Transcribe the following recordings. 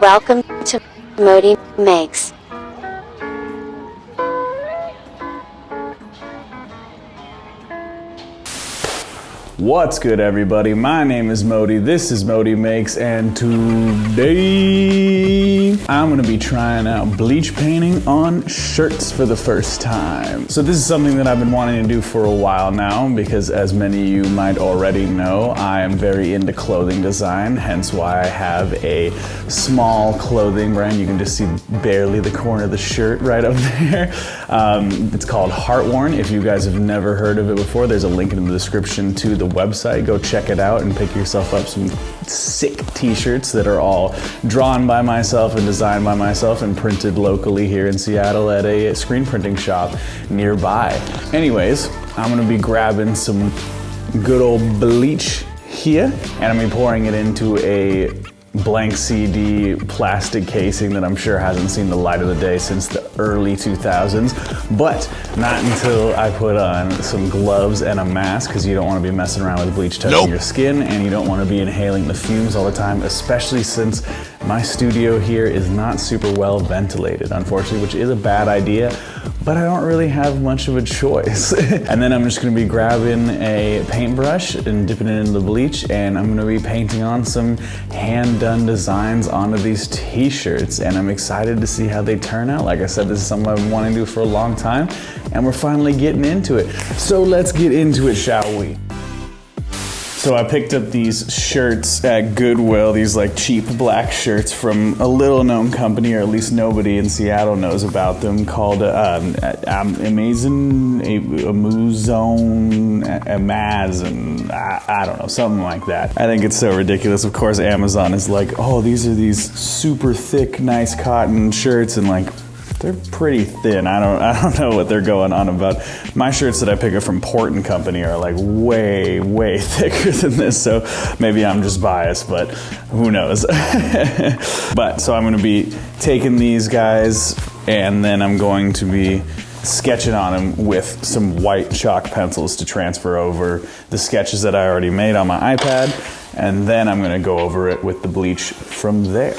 Welcome to ModiMakes. What's good, everybody? My name is Modi, this is ModiMakes, and today I'm gonna be trying out bleach painting on shirts for the first time. So this is something that I've been wanting to do for a while now because, as many of you might already know, I am very into clothing design, hence why I have a small clothing brand. You can just see barely the corner of the shirt right up there. It's called Heartworn. If you guys have never heard of it before, there's a link in the description to the website. Go check it out and pick yourself up some sick t-shirts that are all drawn by myself and designed by myself and printed locally here in Seattle at a screen printing shop nearby. Anyways, I'm gonna be grabbing some good old bleach here and I'm gonna be pouring it into a blank CD plastic casing that I'm sure hasn't seen the light of the day since the early 2000s, but not until I put on some gloves and a mask, because you don't want to be messing around with bleach touching your skin, and you don't want to be inhaling the fumes all the time, especially since my studio here is not super well ventilated, unfortunately, which is a bad idea, but I don't really have much of a choice. And then I'm just gonna be grabbing a paintbrush and dipping it into the bleach, and I'm gonna be painting on some hand-done designs onto these t-shirts, and I'm excited to see how they turn out. Like I said, this is something I've been wanting to do for a long time, and we're finally getting into it. So let's get into it, shall we? So I picked up these shirts at Goodwill, these like cheap black shirts from a little known company, or at least nobody in Seattle knows about them, called Amazon, I don't know, something like that. I think it's so ridiculous. Of course, Amazon is like, oh, these are these super thick, nice cotton shirts, and like, they're pretty thin. I don't know what they're going on about. My shirts that I pick up from Port & Company are like way, way thicker than this, so maybe I'm just biased, but who knows. But so I'm gonna be taking these guys and then I'm going to be sketching on them with some white chalk pencils to transfer over the sketches that I already made on my iPad, and then I'm gonna go over it with the bleach from there.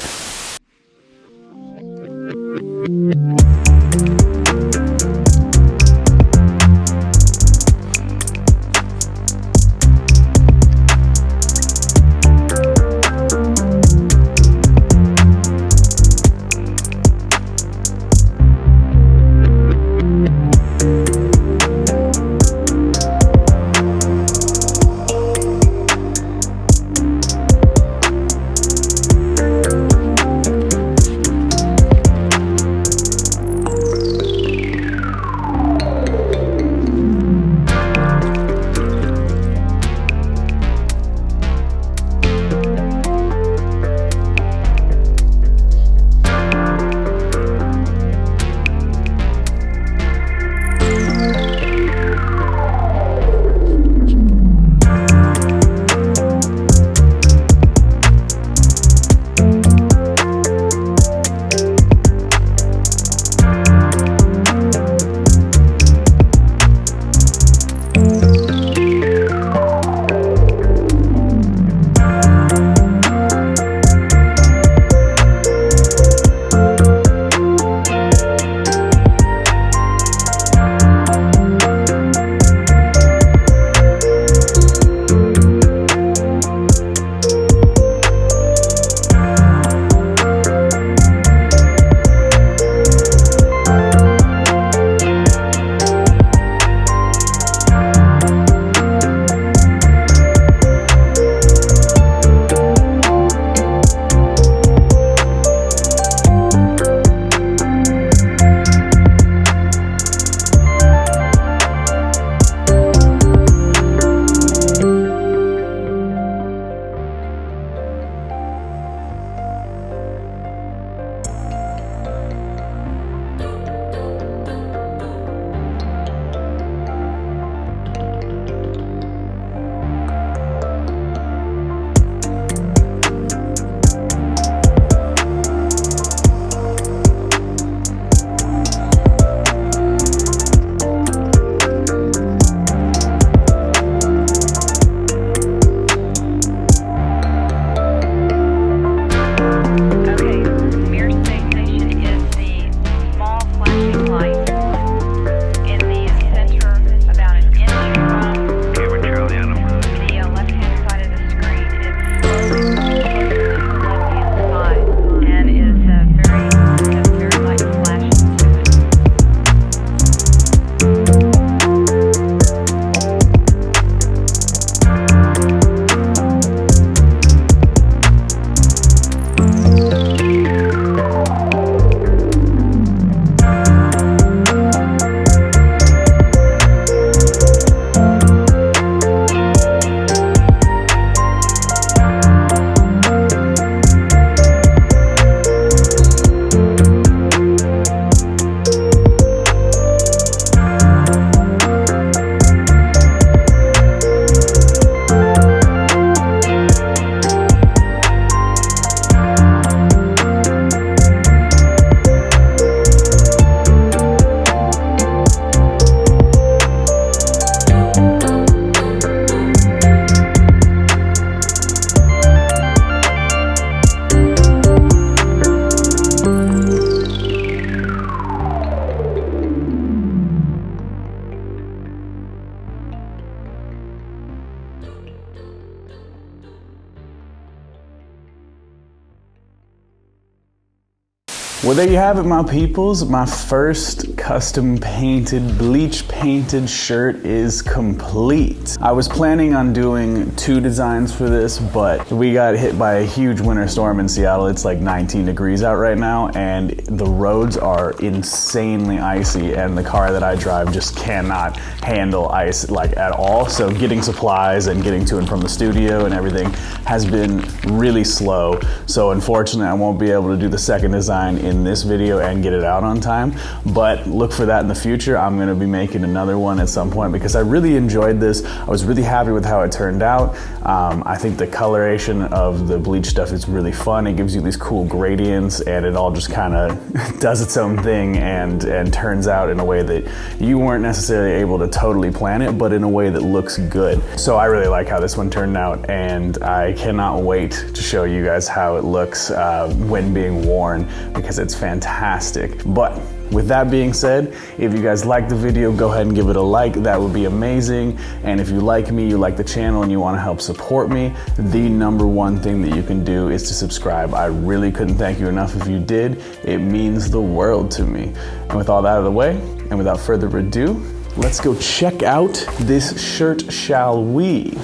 Well, there you have it, my peoples. My first custom painted, bleach painted shirt is complete. I was planning on doing 2 designs for this, but we got hit by a huge winter storm in Seattle. It's like 19 degrees out right now, and the roads are insanely icy, and the car that I drive just cannot handle ice like at all. So getting supplies and getting to and from the studio and everything has been really slow. So unfortunately, I won't be able to do the second design in this video and get it out on time, but look for that in the future. I'm gonna be making another one at some point because I really enjoyed this. I was really happy with how it turned out. I think the coloration of the bleach stuff is really fun. It gives you these cool gradients, and it all just kind of does its own thing and turns out in a way that you weren't necessarily able to totally plan it, but in a way that looks good. So I really like how this one turned out, and I cannot wait to show you guys how it looks when being worn, because it's fantastic. But with that being said, if you guys like the video, go ahead and give it a like. That would be amazing. And if you like me, you like the channel, and you want to help support me, the #1 thing that you can do is to subscribe. I really couldn't thank you enough if you did. It means the world to me. And with all that out of the way, and without further ado, let's go check out this shirt, shall we?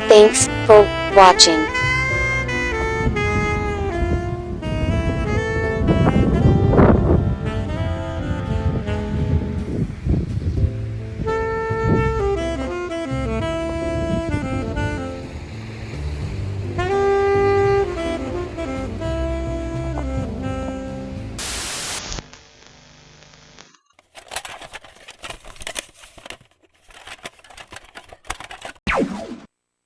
Thanks for watching.